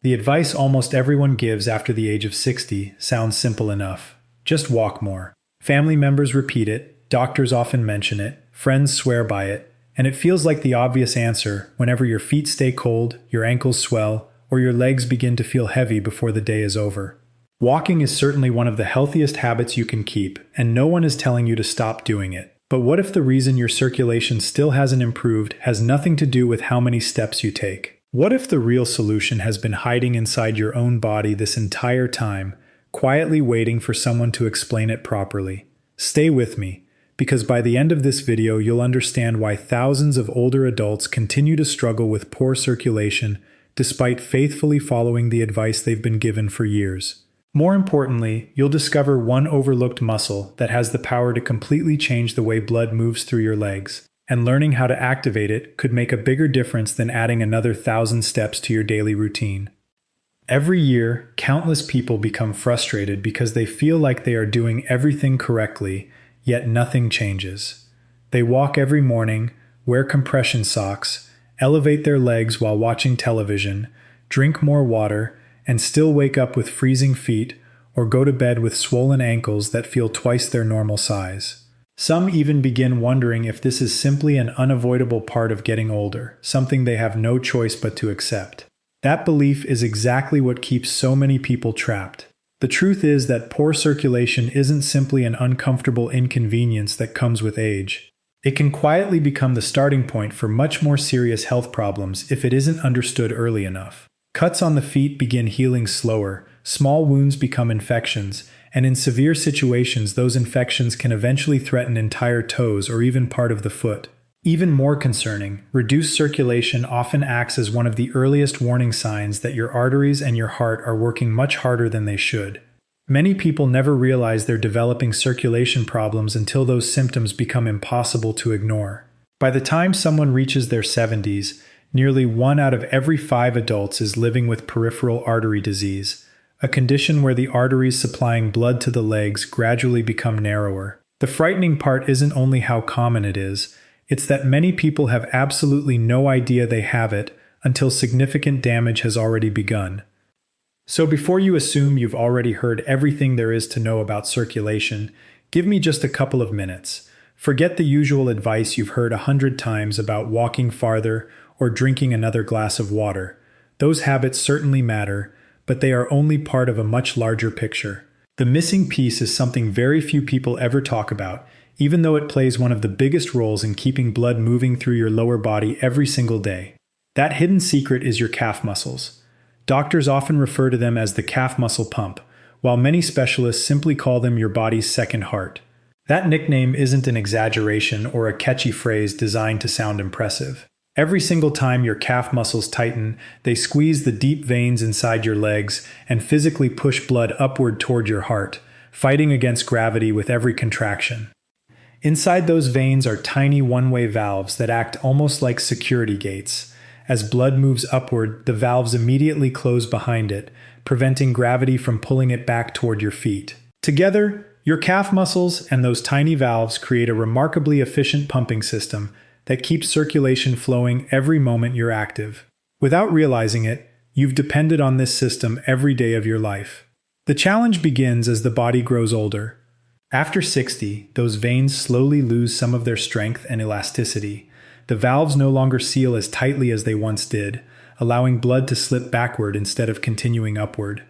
The advice almost everyone gives after the age of 60 sounds simple enough. Just walk more. Family members repeat it, doctors often mention it, friends swear by it, and it feels like the obvious answer whenever your feet stay cold, your ankles swell, or your legs begin to feel heavy before the day is over. Walking is certainly one of the healthiest habits you can keep, and no one is telling you to stop doing it. But what if the reason your circulation still hasn't improved has nothing to do with how many steps you take? What if the real solution has been hiding inside your own body this entire time, quietly waiting for someone to explain it properly? Stay with me, because by the end of this video you'll understand why thousands of older adults continue to struggle with poor circulation despite faithfully following the advice they've been given for years. More importantly, you'll discover one overlooked muscle that has the power to completely change the way blood moves through your legs. And learning how to activate it could make a bigger difference than adding another 1,000 steps to your daily routine. Every year, countless people become frustrated because they feel like they are doing everything correctly, yet nothing changes. They walk every morning, wear compression socks, elevate their legs while watching television, drink more water, and still wake up with freezing feet or go to bed with swollen ankles that feel twice their normal size. Some even begin wondering if this is simply an unavoidable part of getting older, something they have no choice but to accept. That belief is exactly what keeps so many people trapped. The truth is that poor circulation isn't simply an uncomfortable inconvenience that comes with age. It can quietly become the starting point for much more serious health problems if it isn't understood early enough. Cuts on the feet begin healing slower, small wounds become infections, and in severe situations those infections can eventually threaten entire toes or even part of the foot. Even more concerning, reduced circulation often acts as one of the earliest warning signs that your arteries and your heart are working much harder than they should. Many people never realize they're developing circulation problems until those symptoms become impossible to ignore. By the time someone reaches their 70s, nearly 1 out of every 5 adults is living with peripheral artery disease, a condition where the arteries supplying blood to the legs gradually become narrower. The frightening part isn't only how common it is, it's that many people have absolutely no idea they have it until significant damage has already begun. So before you assume you've already heard everything there is to know about circulation, give me just a couple of minutes. Forget the usual advice you've heard 100 times about walking farther or drinking another glass of water. Those habits certainly matter, but they are only part of a much larger picture. The missing piece is something very few people ever talk about, even though it plays one of the biggest roles in keeping blood moving through your lower body every single day. That hidden secret is your calf muscles. Doctors often refer to them as the calf muscle pump, while many specialists simply call them your body's second heart. That nickname isn't an exaggeration or a catchy phrase designed to sound impressive. Every single time your calf muscles tighten, they squeeze the deep veins inside your legs and physically push blood upward toward your heart, fighting against gravity with every contraction. Inside those veins are tiny one-way valves that act almost like security gates. As blood moves upward, the valves immediately close behind it, preventing gravity from pulling it back toward your feet. Together, your calf muscles and those tiny valves create a remarkably efficient pumping system that keeps circulation flowing every moment you're active. Without realizing it, you've depended on this system every day of your life. The challenge begins as the body grows older. After 60, those veins slowly lose some of their strength and elasticity. The valves no longer seal as tightly as they once did, allowing blood to slip backward instead of continuing upward.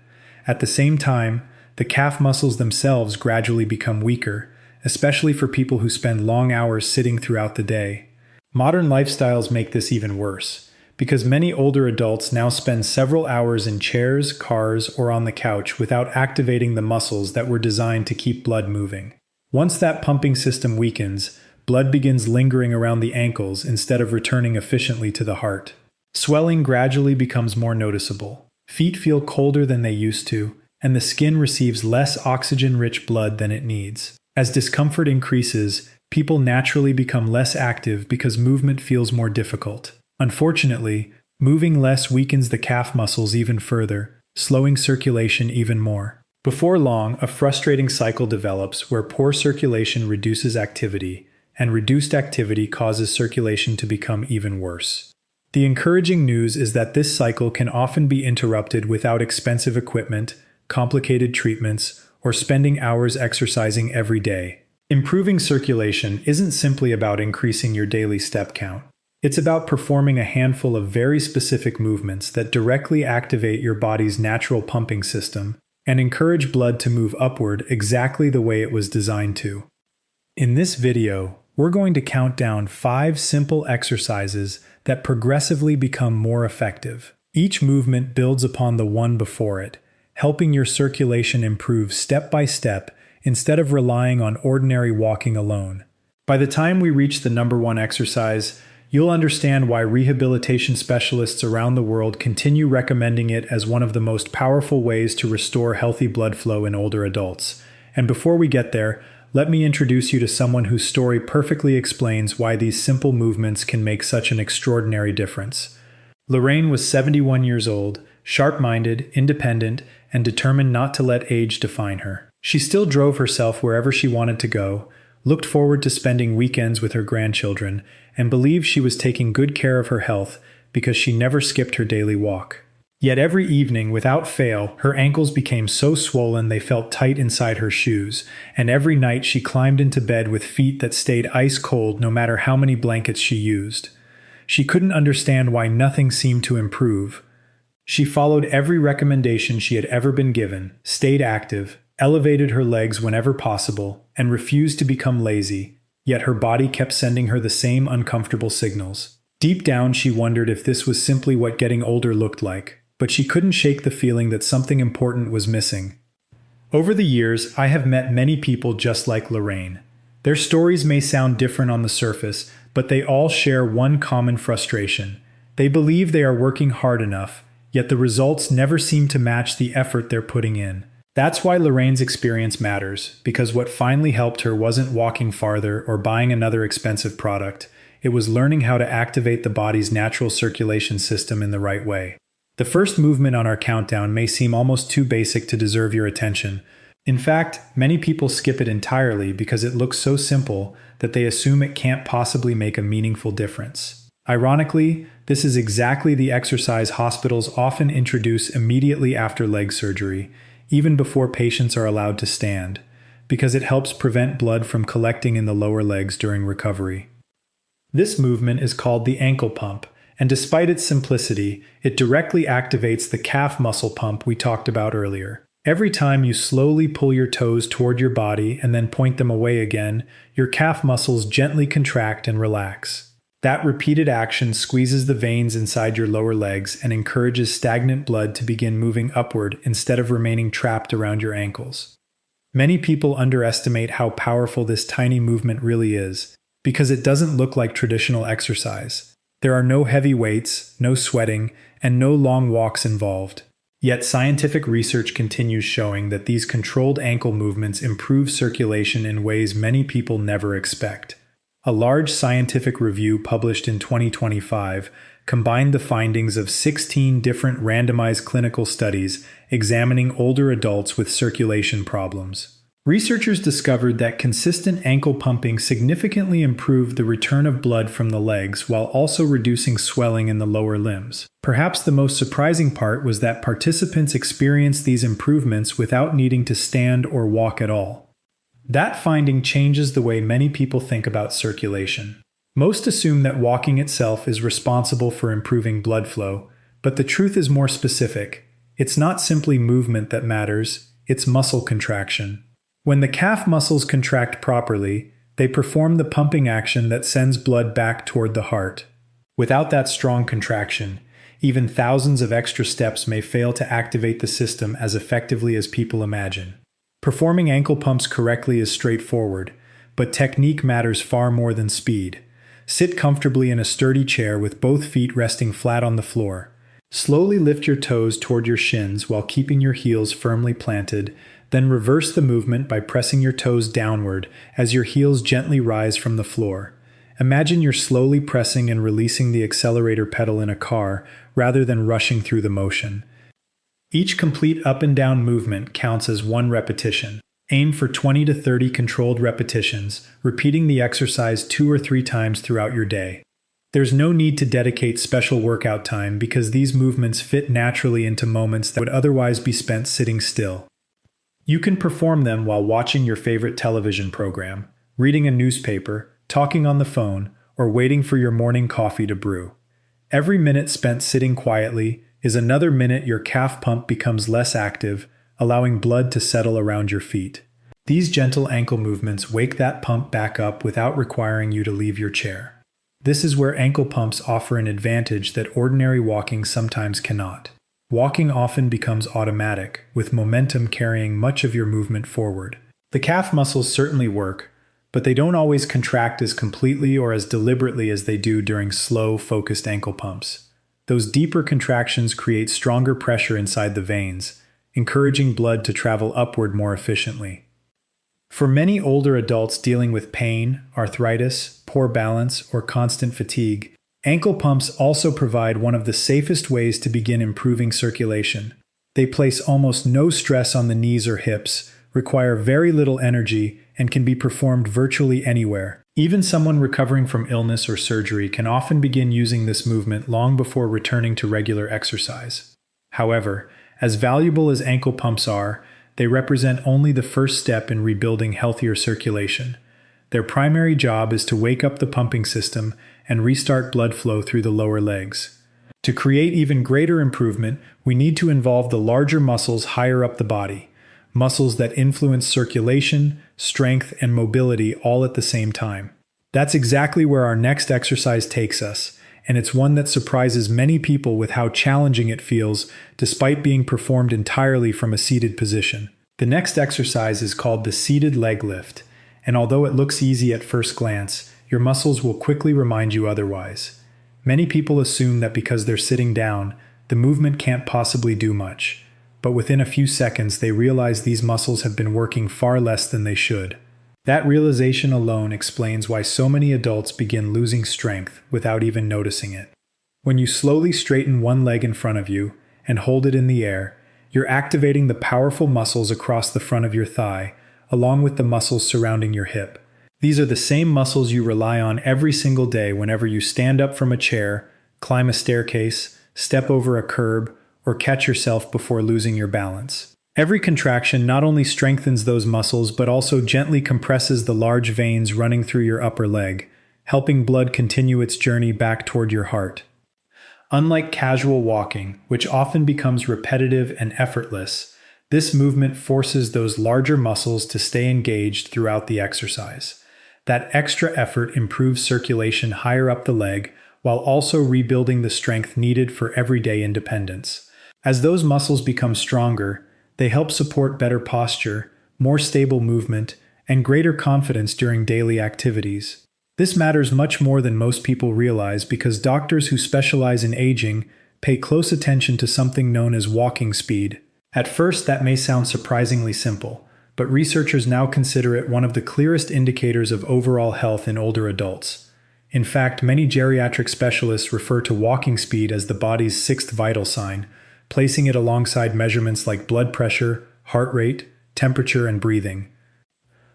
At the same time, the calf muscles themselves gradually become weaker, especially for people who spend long hours sitting throughout the day. Modern lifestyles make this even worse, because many older adults now spend several hours in chairs, cars, or on the couch without activating the muscles that were designed to keep blood moving. Once that pumping system weakens, blood begins lingering around the ankles instead of returning efficiently to the heart. Swelling gradually becomes more noticeable. Feet feel colder than they used to, and the skin receives less oxygen-rich blood than it needs. As discomfort increases, people naturally become less active because movement feels more difficult. Unfortunately, moving less weakens the calf muscles even further, slowing circulation even more. Before long, a frustrating cycle develops where poor circulation reduces activity, and reduced activity causes circulation to become even worse. The encouraging news is that this cycle can often be interrupted without expensive equipment, complicated treatments, or spending hours exercising every day. Improving circulation isn't simply about increasing your daily step count. It's about performing a handful of very specific movements that directly activate your body's natural pumping system and encourage blood to move upward exactly the way it was designed to. In this video, we're going to count down 5 simple exercises that progressively become more effective. Each movement builds upon the one before it, helping your circulation improve step by step instead of relying on ordinary walking alone. By the time we reach the number 1 exercise, you'll understand why rehabilitation specialists around the world continue recommending it as one of the most powerful ways to restore healthy blood flow in older adults. And before we get there, let me introduce you to someone whose story perfectly explains why these simple movements can make such an extraordinary difference. Lorraine was 71 years old, sharp-minded, independent, and determined not to let age define her. She still drove herself wherever she wanted to go, looked forward to spending weekends with her grandchildren, and believed she was taking good care of her health because she never skipped her daily walk. Yet every evening, without fail, her ankles became so swollen they felt tight inside her shoes, and every night she climbed into bed with feet that stayed ice cold no matter how many blankets she used. She couldn't understand why nothing seemed to improve. She followed every recommendation she had ever been given, stayed active, elevated her legs whenever possible, and refused to become lazy, yet her body kept sending her the same uncomfortable signals. Deep down, she wondered if this was simply what getting older looked like, but she couldn't shake the feeling that something important was missing. Over the years, I have met many people just like Lorraine. Their stories may sound different on the surface, but they all share one common frustration. They believe they are working hard enough, yet the results never seem to match the effort they're putting in. That's why Lorraine's experience matters, because what finally helped her wasn't walking farther or buying another expensive product. It was learning how to activate the body's natural circulation system in the right way. The first movement on our countdown may seem almost too basic to deserve your attention. In fact, many people skip it entirely because it looks so simple that they assume it can't possibly make a meaningful difference. Ironically, this is exactly the exercise hospitals often introduce immediately after leg surgery, even before patients are allowed to stand, because it helps prevent blood from collecting in the lower legs during recovery. This movement is called the ankle pump, and despite its simplicity, it directly activates the calf muscle pump we talked about earlier. Every time you slowly pull your toes toward your body and then point them away again, your calf muscles gently contract and relax. That repeated action squeezes the veins inside your lower legs and encourages stagnant blood to begin moving upward instead of remaining trapped around your ankles. Many people underestimate how powerful this tiny movement really is, because it doesn't look like traditional exercise. There are no heavy weights, no sweating, and no long walks involved. Yet scientific research continues showing that these controlled ankle movements improve circulation in ways many people never expect. A large scientific review published in 2025 combined the findings of 16 different randomized clinical studies examining older adults with circulation problems. Researchers discovered that consistent ankle pumping significantly improved the return of blood from the legs while also reducing swelling in the lower limbs. Perhaps the most surprising part was that participants experienced these improvements without needing to stand or walk at all. That finding changes the way many people think about circulation. Most assume that walking itself is responsible for improving blood flow, but the truth is more specific. It's not simply movement that matters, it's muscle contraction. When the calf muscles contract properly, they perform the pumping action that sends blood back toward the heart. Without that strong contraction, even thousands of extra steps may fail to activate the system as effectively as people imagine. Performing ankle pumps correctly is straightforward, but technique matters far more than speed. Sit comfortably in a sturdy chair with both feet resting flat on the floor. Slowly lift your toes toward your shins while keeping your heels firmly planted. Then reverse the movement by pressing your toes downward as your heels gently rise from the floor. Imagine you're slowly pressing and releasing the accelerator pedal in a car rather than rushing through the motion. Each complete up and down movement counts as one repetition. Aim for 20 to 30 controlled repetitions, repeating the exercise 2 or 3 times throughout your day. There's no need to dedicate special workout time because these movements fit naturally into moments that would otherwise be spent sitting still. You can perform them while watching your favorite television program, reading a newspaper, talking on the phone, or waiting for your morning coffee to brew. Every minute spent sitting quietly is another minute your calf pump becomes less active, allowing blood to settle around your feet. These gentle ankle movements wake that pump back up without requiring you to leave your chair. This is where ankle pumps offer an advantage that ordinary walking sometimes cannot. Walking often becomes automatic, with momentum carrying much of your movement forward. The calf muscles certainly work, but they don't always contract as completely or as deliberately as they do during slow, focused ankle pumps. Those deeper contractions create stronger pressure inside the veins, encouraging blood to travel upward more efficiently. For many older adults dealing with pain, arthritis, poor balance, or constant fatigue, ankle pumps also provide one of the safest ways to begin improving circulation. They place almost no stress on the knees or hips, require very little energy, and can be performed virtually anywhere. Even someone recovering from illness or surgery can often begin using this movement long before returning to regular exercise. However, as valuable as ankle pumps are, they represent only the first step in rebuilding healthier circulation. Their primary job is to wake up the pumping system and restart blood flow through the lower legs. To create even greater improvement, we need to involve the larger muscles higher up the body, muscles that influence circulation, strength, and mobility all at the same time. That's exactly where our next exercise takes us, and it's one that surprises many people with how challenging it feels despite being performed entirely from a seated position. The next exercise is called the seated leg lift, and although it looks easy at first glance, your muscles will quickly remind you otherwise. Many people assume that because they're sitting down, the movement can't possibly do much, but within a few seconds they realize these muscles have been working far less than they should. That realization alone explains why so many adults begin losing strength without even noticing it. When you slowly straighten one leg in front of you and hold it in the air, you're activating the powerful muscles across the front of your thigh, along with the muscles surrounding your hip. These are the same muscles you rely on every single day whenever you stand up from a chair, climb a staircase, step over a curb, or catch yourself before losing your balance. Every contraction not only strengthens those muscles but also gently compresses the large veins running through your upper leg, helping blood continue its journey back toward your heart. Unlike casual walking, which often becomes repetitive and effortless, this movement forces those larger muscles to stay engaged throughout the exercise. That extra effort improves circulation higher up the leg while also rebuilding the strength needed for everyday independence. As those muscles become stronger, they help support better posture, more stable movement, and greater confidence during daily activities. This matters much more than most people realize because doctors who specialize in aging pay close attention to something known as walking speed. At first, that may sound surprisingly simple, but researchers now consider it one of the clearest indicators of overall health in older adults. In fact, many geriatric specialists refer to walking speed as the body's sixth vital sign, placing it alongside measurements like blood pressure, heart rate, temperature, and breathing.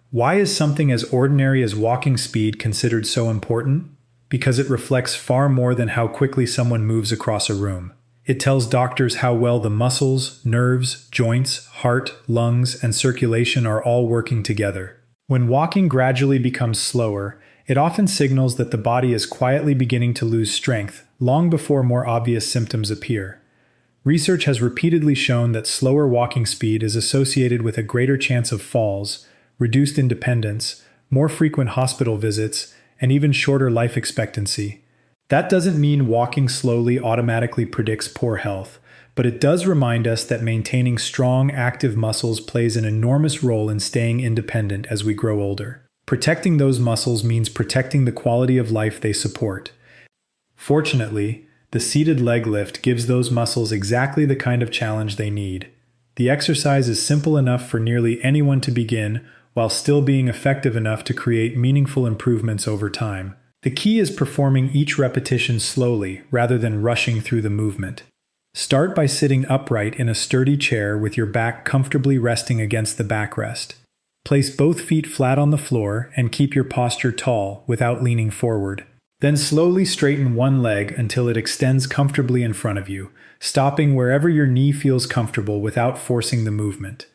Why is something as ordinary as walking speed considered so important? Because it reflects far more than how quickly someone moves across a room. It tells doctors how well the muscles, nerves, joints, heart, lungs, and circulation are all working together. When walking gradually becomes slower, it often signals that the body is quietly beginning to lose strength, long before more obvious symptoms appear. Research has repeatedly shown that slower walking speed is associated with a greater chance of falls, reduced independence, more frequent hospital visits, and even shorter life expectancy. That doesn't mean walking slowly automatically predicts poor health, but it does remind us that maintaining strong, active muscles plays an enormous role in staying independent as we grow older. Protecting those muscles means protecting the quality of life they support. Fortunately, the seated leg lift gives those muscles exactly the kind of challenge they need. The exercise is simple enough for nearly anyone to begin, while still being effective enough to create meaningful improvements over time. The key is performing each repetition slowly, rather than rushing through the movement. Start by sitting upright in a sturdy chair with your back comfortably resting against the backrest. Place both feet flat on the floor and keep your posture tall without leaning forward. Then slowly straighten one leg until it extends comfortably in front of you, stopping wherever your knee feels comfortable without forcing the movement.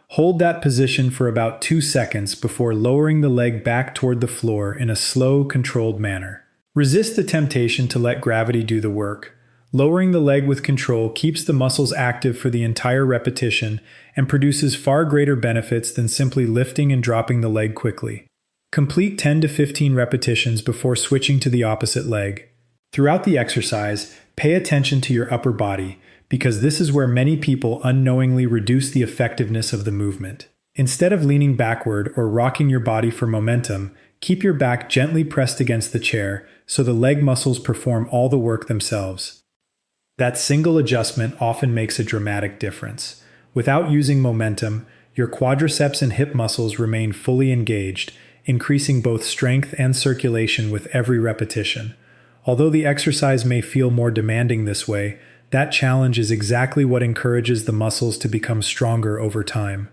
Hold that position for about 2 seconds before lowering the leg back toward the floor in a slow, controlled manner. Resist the temptation to let gravity do the work. Lowering the leg with control keeps the muscles active for the entire repetition and produces far greater benefits than simply lifting and dropping the leg quickly. Complete 10 to 15 repetitions before switching to the opposite leg. Throughout the exercise, pay attention to your upper body, because this is where many people unknowingly reduce the effectiveness of the movement. Instead of leaning backward or rocking your body for momentum, keep your back gently pressed against the chair so the leg muscles perform all the work themselves. That single adjustment often makes a dramatic difference. Without using momentum, your quadriceps and hip muscles remain fully engaged, increasing both strength and circulation with every repetition. Although the exercise may feel more demanding this way, that challenge is exactly what encourages the muscles to become stronger over time.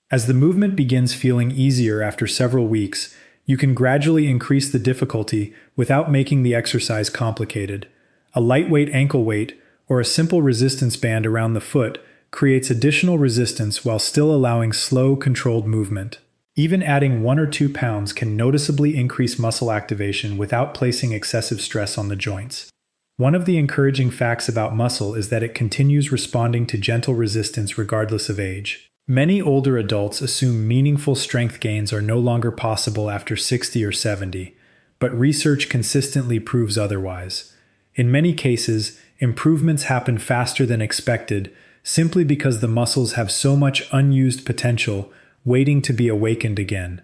As the movement begins feeling easier after several weeks, you can gradually increase the difficulty without making the exercise complicated. A lightweight ankle weight or a simple resistance band around the foot creates additional resistance while still allowing slow, controlled movement. Even adding 1 or 2 pounds can noticeably increase muscle activation without placing excessive stress on the joints. One of the encouraging facts about muscle is that it continues responding to gentle resistance regardless of age. Many older adults assume meaningful strength gains are no longer possible after 60 or 70, but research consistently proves otherwise. In many cases, improvements happen faster than expected simply because the muscles have so much unused potential waiting to be awakened again.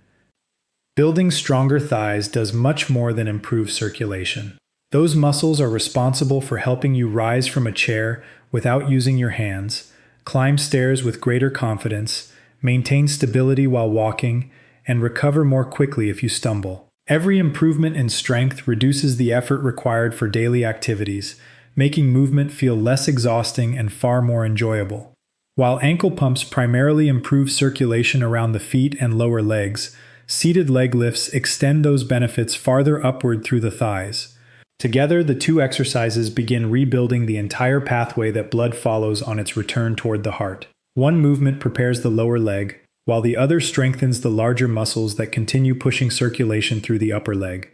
Building stronger thighs does much more than improve circulation. Those muscles are responsible for helping you rise from a chair without using your hands, climb stairs with greater confidence, maintain stability while walking, and recover more quickly if you stumble. Every improvement in strength reduces the effort required for daily activities, making movement feel less exhausting and far more enjoyable. While ankle pumps primarily improve circulation around the feet and lower legs, seated leg lifts extend those benefits farther upward through the thighs. Together, the two exercises begin rebuilding the entire pathway that blood follows on its return toward the heart. One movement prepares the lower leg, while the other strengthens the larger muscles that continue pushing circulation through the upper leg.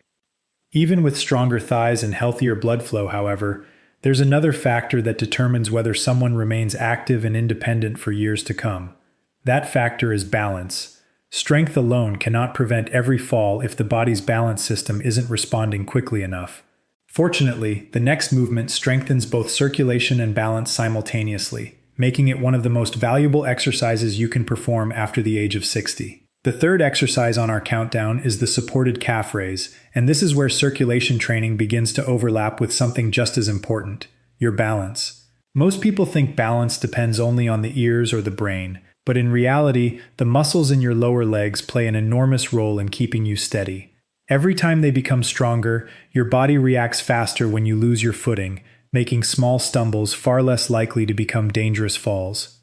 Even with stronger thighs and healthier blood flow, however, there's another factor that determines whether someone remains active and independent for years to come. That factor is balance. Strength alone cannot prevent every fall if the body's balance system isn't responding quickly enough. Fortunately, the next movement strengthens both circulation and balance simultaneously, making it one of the most valuable exercises you can perform after the age of 60. The third exercise on our countdown is the supported calf raise, and this is where circulation training begins to overlap with something just as important: your balance. Most people think balance depends only on the ears or the brain, but in reality, the muscles in your lower legs play an enormous role in keeping you steady. Every time they become stronger, your body reacts faster when you lose your footing, making small stumbles far less likely to become dangerous falls.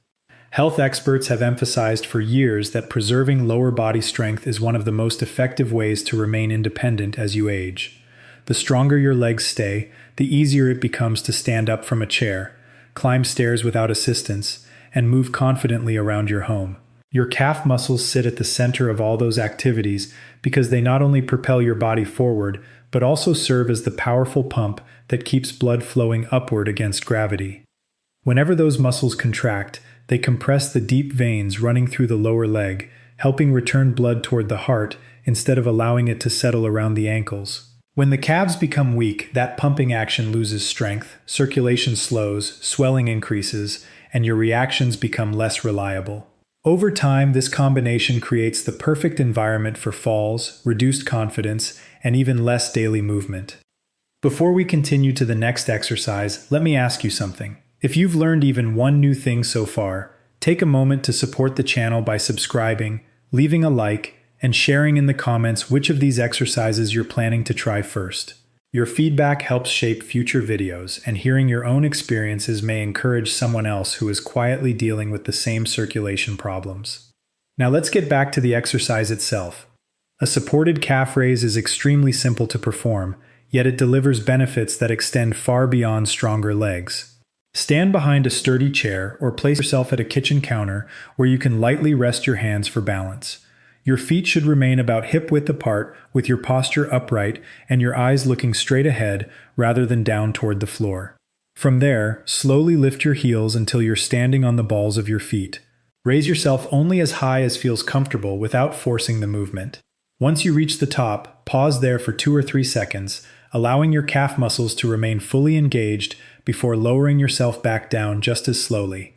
Health experts have emphasized for years that preserving lower body strength is one of the most effective ways to remain independent as you age. The stronger your legs stay, the easier it becomes to stand up from a chair, climb stairs without assistance, and move confidently around your home. Your calf muscles sit at the center of all those activities because they not only propel your body forward, but also serve as the powerful pump that keeps blood flowing upward against gravity. Whenever those muscles contract, they compress the deep veins running through the lower leg, helping return blood toward the heart instead of allowing it to settle around the ankles. When the calves become weak, that pumping action loses strength, circulation slows, swelling increases, and your reactions become less reliable. Over time, this combination creates the perfect environment for falls, reduced confidence, and even less daily movement. Before we continue to the next exercise, let me ask you something. If you've learned even one new thing so far, take a moment to support the channel by subscribing, leaving a like, and sharing in the comments which of these exercises you're planning to try first. Your feedback helps shape future videos, and hearing your own experiences may encourage someone else who is quietly dealing with the same circulation problems. Now let's get back to the exercise itself. A supported calf raise is extremely simple to perform, yet it delivers benefits that extend far beyond stronger legs. Stand behind a sturdy chair or place yourself at a kitchen counter where you can lightly rest your hands for balance. Your feet should remain about hip-width apart with your posture upright and your eyes looking straight ahead rather than down toward the floor. From there, slowly lift your heels until you're standing on the balls of your feet. Raise yourself only as high as feels comfortable without forcing the movement. Once you reach the top, pause there for 2 or 3 seconds, allowing your calf muscles to remain fully engaged before lowering yourself back down just as slowly.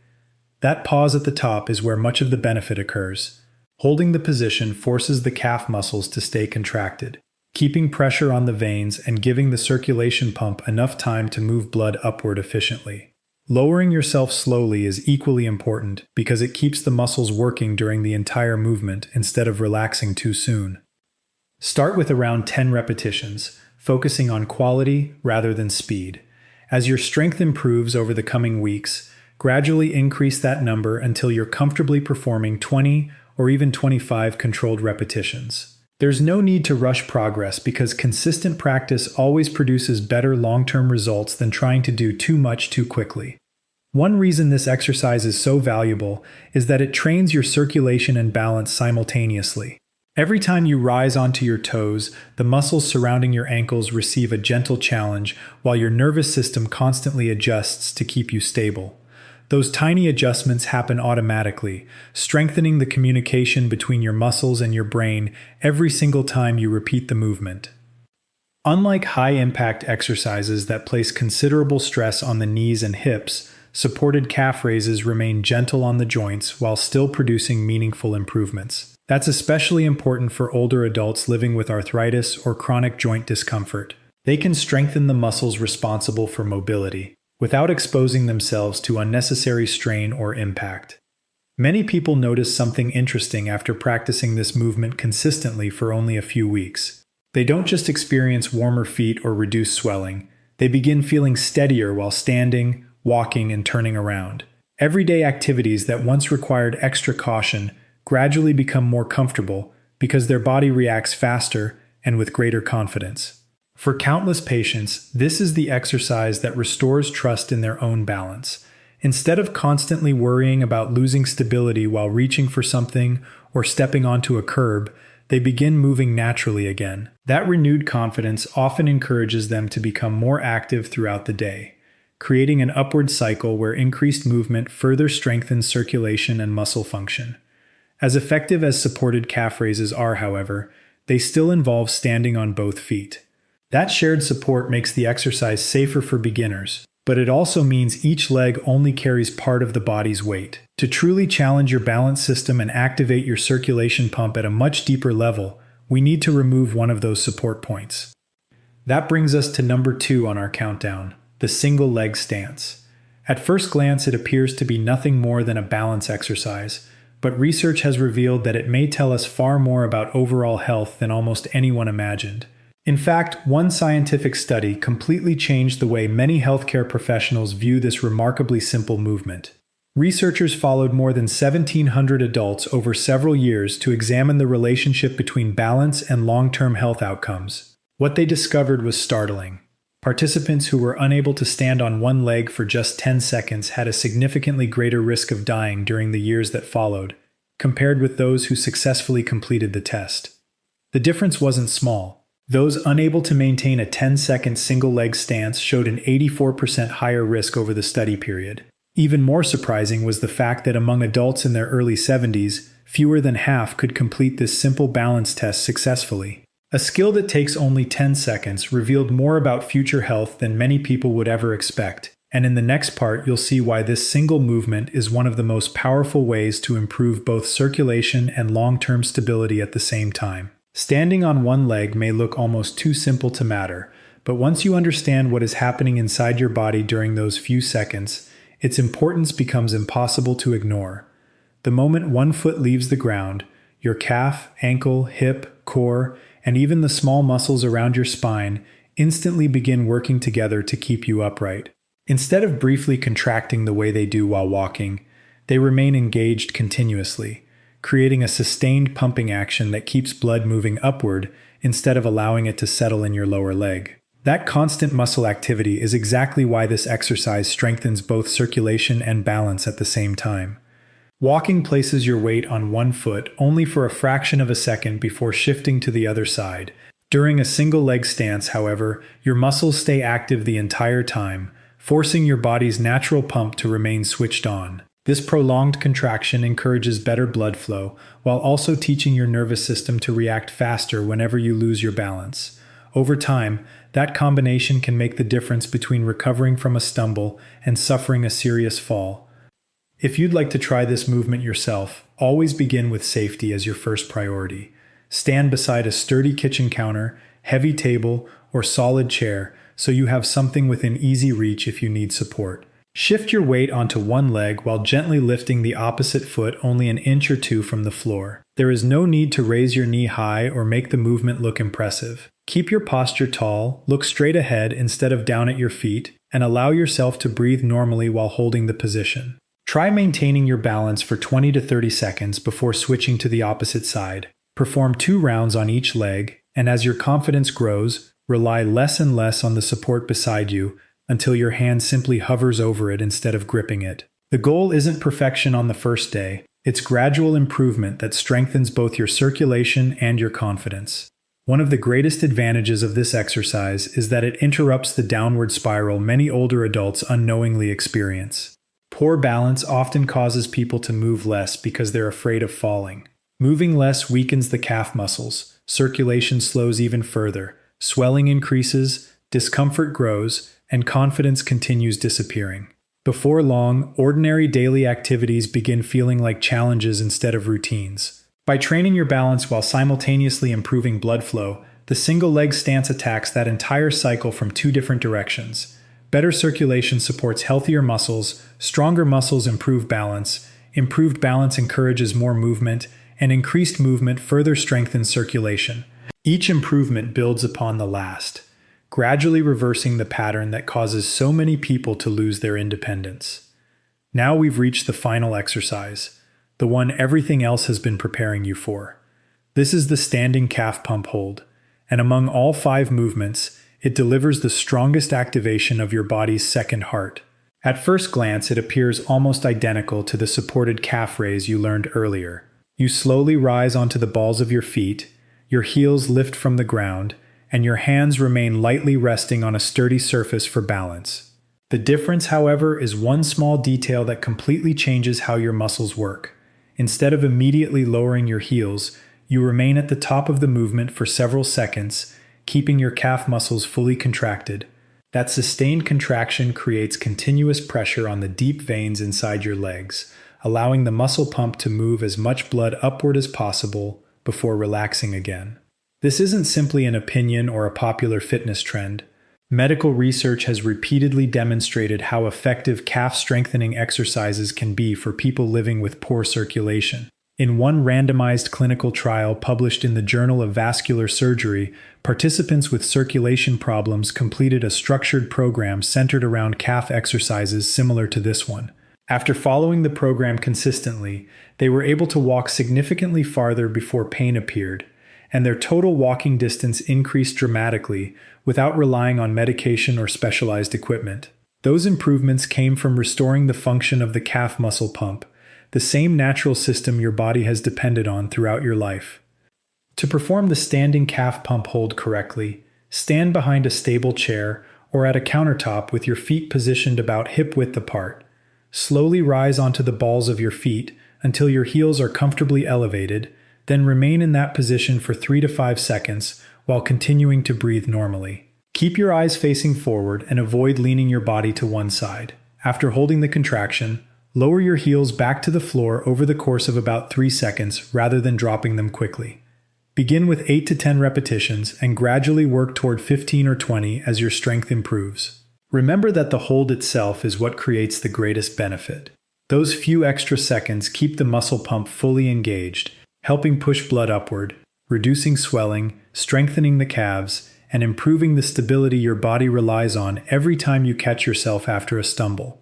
That pause at the top is where much of the benefit occurs. Holding the position forces the calf muscles to stay contracted, keeping pressure on the veins and giving the circulation pump enough time to move blood upward efficiently. Lowering yourself slowly is equally important because it keeps the muscles working during the entire movement instead of relaxing too soon. Start with around 10 repetitions, focusing on quality rather than speed. As your strength improves over the coming weeks, gradually increase that number until you're comfortably performing 20 or even 25 controlled repetitions. There's no need to rush progress because consistent practice always produces better long-term results than trying to do too much too quickly. One reason this exercise is so valuable is that it trains your circulation and balance simultaneously. Every time you rise onto your toes, the muscles surrounding your ankles receive a gentle challenge while your nervous system constantly adjusts to keep you stable. Those tiny adjustments happen automatically, strengthening the communication between your muscles and your brain every single time you repeat the movement. Unlike high-impact exercises that place considerable stress on the knees and hips, supported calf raises remain gentle on the joints while still producing meaningful improvements. That's especially important for older adults living with arthritis or chronic joint discomfort. They can strengthen the muscles responsible for mobility, without exposing themselves to unnecessary strain or impact. Many people notice something interesting after practicing this movement consistently for only a few weeks. They don't just experience warmer feet or reduced swelling, they begin feeling steadier while standing, walking, and turning around. Everyday activities that once required extra caution gradually become more comfortable because their body reacts faster and with greater confidence. For countless patients, this is the exercise that restores trust in their own balance. Instead of constantly worrying about losing stability while reaching for something or stepping onto a curb, they begin moving naturally again. That renewed confidence often encourages them to become more active throughout the day, creating an upward cycle where increased movement further strengthens circulation and muscle function. As effective as supported calf raises are, however, they still involve standing on both feet. That shared support makes the exercise safer for beginners, but it also means each leg only carries part of the body's weight. To truly challenge your balance system and activate your circulation pump at a much deeper level, we need to remove one of those support points. That brings us to number 2 on our countdown, the single leg stance. At first glance, it appears to be nothing more than a balance exercise, but research has revealed that it may tell us far more about overall health than almost anyone imagined. In fact, one scientific study completely changed the way many healthcare professionals view this remarkably simple movement. Researchers followed more than 1,700 adults over several years to examine the relationship between balance and long-term health outcomes. What they discovered was startling. Participants who were unable to stand on one leg for just 10 seconds had a significantly greater risk of dying during the years that followed, compared with those who successfully completed the test. The difference wasn't small. Those unable to maintain a 10-second single-leg stance showed an 84% higher risk over the study period. Even more surprising was the fact that among adults in their early 70s, fewer than half could complete this simple balance test successfully. A skill that takes only 10 seconds revealed more about future health than many people would ever expect, and in the next part you'll see why this single movement is one of the most powerful ways to improve both circulation and long-term stability at the same time. Standing on one leg may look almost too simple to matter, but once you understand what is happening inside your body during those few seconds, its importance becomes impossible to ignore. The moment one foot leaves the ground, your calf, ankle, hip, core, and even the small muscles around your spine instantly begin working together to keep you upright. Instead of briefly contracting the way they do while walking, they remain engaged continuously, creating a sustained pumping action that keeps blood moving upward instead of allowing it to settle in your lower leg. That constant muscle activity is exactly why this exercise strengthens both circulation and balance at the same time. Walking places your weight on one foot only for a fraction of a second before shifting to the other side. During a single leg stance, however, your muscles stay active the entire time, forcing your body's natural pump to remain switched on. This prolonged contraction encourages better blood flow, while also teaching your nervous system to react faster whenever you lose your balance. Over time, that combination can make the difference between recovering from a stumble and suffering a serious fall. If you'd like to try this movement yourself, always begin with safety as your first priority. Stand beside a sturdy kitchen counter, heavy table, or solid chair so you have something within easy reach if you need support. Shift your weight onto one leg while gently lifting the opposite foot only an inch or two from the floor. There is no need to raise your knee high or make the movement look impressive. Keep your posture tall, look straight ahead instead of down at your feet, and allow yourself to breathe normally while holding the position. Try maintaining your balance for 20 to 30 seconds before switching to the opposite side. Perform 2 rounds on each leg, and as your confidence grows, rely less and less on the support beside you until your hand simply hovers over it instead of gripping it. The goal isn't perfection on the first day, it's gradual improvement that strengthens both your circulation and your confidence. One of the greatest advantages of this exercise is that it interrupts the downward spiral many older adults unknowingly experience. Poor balance often causes people to move less because they're afraid of falling. Moving less weakens the calf muscles, circulation slows even further, swelling increases, discomfort grows, and confidence continues disappearing. Before long, ordinary daily activities begin feeling like challenges instead of routines. By training your balance while simultaneously improving blood flow, the single leg stance attacks that entire cycle from 2 different directions. Better circulation supports healthier muscles, stronger muscles improve balance, improved balance encourages more movement, and increased movement further strengthens circulation. Each improvement builds upon the last, gradually reversing the pattern that causes so many people to lose their independence. Now we've reached the final exercise, the one everything else has been preparing you for. This is the standing calf pump hold, and among all 5 movements, it delivers the strongest activation of your body's second heart. At first glance, it appears almost identical to the supported calf raise you learned earlier. You slowly rise onto the balls of your feet, your heels lift from the ground, and your hands remain lightly resting on a sturdy surface for balance. The difference, however, is one small detail that completely changes how your muscles work. Instead of immediately lowering your heels, you remain at the top of the movement for several seconds, keeping your calf muscles fully contracted. That sustained contraction creates continuous pressure on the deep veins inside your legs, allowing the muscle pump to move as much blood upward as possible before relaxing again. This isn't simply an opinion or a popular fitness trend. Medical research has repeatedly demonstrated how effective calf strengthening exercises can be for people living with poor circulation. In one randomized clinical trial published in the Journal of Vascular Surgery, participants with circulation problems completed a structured program centered around calf exercises similar to this one. After following the program consistently, they were able to walk significantly farther before pain appeared, and their total walking distance increased dramatically without relying on medication or specialized equipment. Those improvements came from restoring the function of the calf muscle pump, the same natural system your body has depended on throughout your life. To perform the standing calf pump hold correctly, stand behind a stable chair or at a countertop with your feet positioned about hip-width apart. Slowly rise onto the balls of your feet until your heels are comfortably elevated, then remain in that position for 3 to 5 seconds while continuing to breathe normally. Keep your eyes facing forward and avoid leaning your body to one side. After holding the contraction, lower your heels back to the floor over the course of about 3 seconds rather than dropping them quickly. Begin with 8 to 10 repetitions and gradually work toward 15 or 20 as your strength improves. Remember that the hold itself is what creates the greatest benefit. Those few extra seconds keep the muscle pump fully engaged, helping push blood upward, reducing swelling, strengthening the calves, and improving the stability your body relies on every time you catch yourself after a stumble.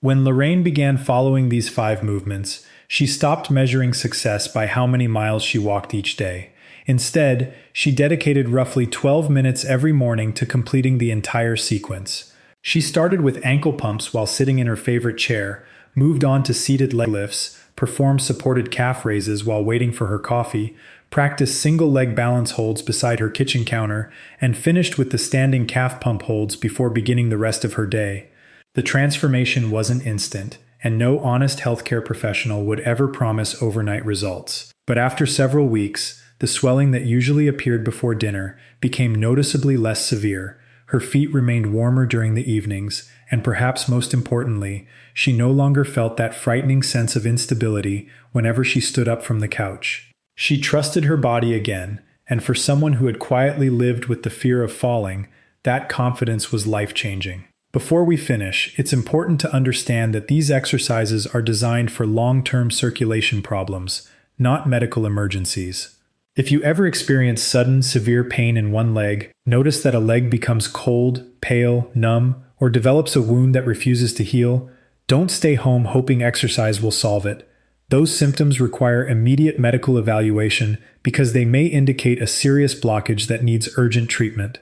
When Lorraine began following these 5 movements, she stopped measuring success by how many miles she walked each day. Instead, she dedicated roughly 12 minutes every morning to completing the entire sequence. She started with ankle pumps while sitting in her favorite chair, moved on to seated leg lifts, performed supported calf raises while waiting for her coffee, practiced single leg balance holds beside her kitchen counter, and finished with the standing calf pump holds before beginning the rest of her day. The transformation wasn't instant, and no honest healthcare professional would ever promise overnight results. But after several weeks, the swelling that usually appeared before dinner became noticeably less severe. Her feet remained warmer during the evenings, and perhaps most importantly, she no longer felt that frightening sense of instability whenever she stood up from the couch. She trusted her body again, and for someone who had quietly lived with the fear of falling, that confidence was life-changing. Before we finish, it's important to understand that these exercises are designed for long-term circulation problems, not medical emergencies. If you ever experience sudden, severe pain in one leg, notice that a leg becomes cold, pale, numb, or develops a wound that refuses to heal, don't stay home hoping exercise will solve it. Those symptoms require immediate medical evaluation because they may indicate a serious blockage that needs urgent treatment.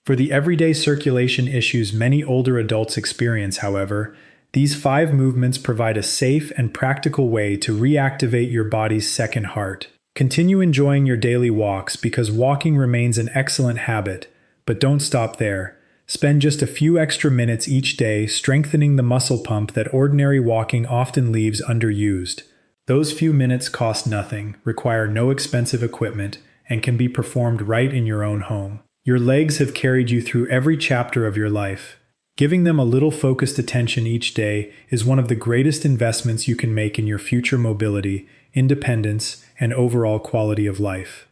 For the everyday circulation issues many older adults experience, however, these 5 movements provide a safe and practical way to reactivate your body's second heart. Continue enjoying your daily walks because walking remains an excellent habit, but don't stop there. Spend just a few extra minutes each day strengthening the muscle pump that ordinary walking often leaves underused. Those few minutes cost nothing, require no expensive equipment, and can be performed right in your own home. Your legs have carried you through every chapter of your life. Giving them a little focused attention each day is one of the greatest investments you can make in your future mobility, independence, and overall quality of life.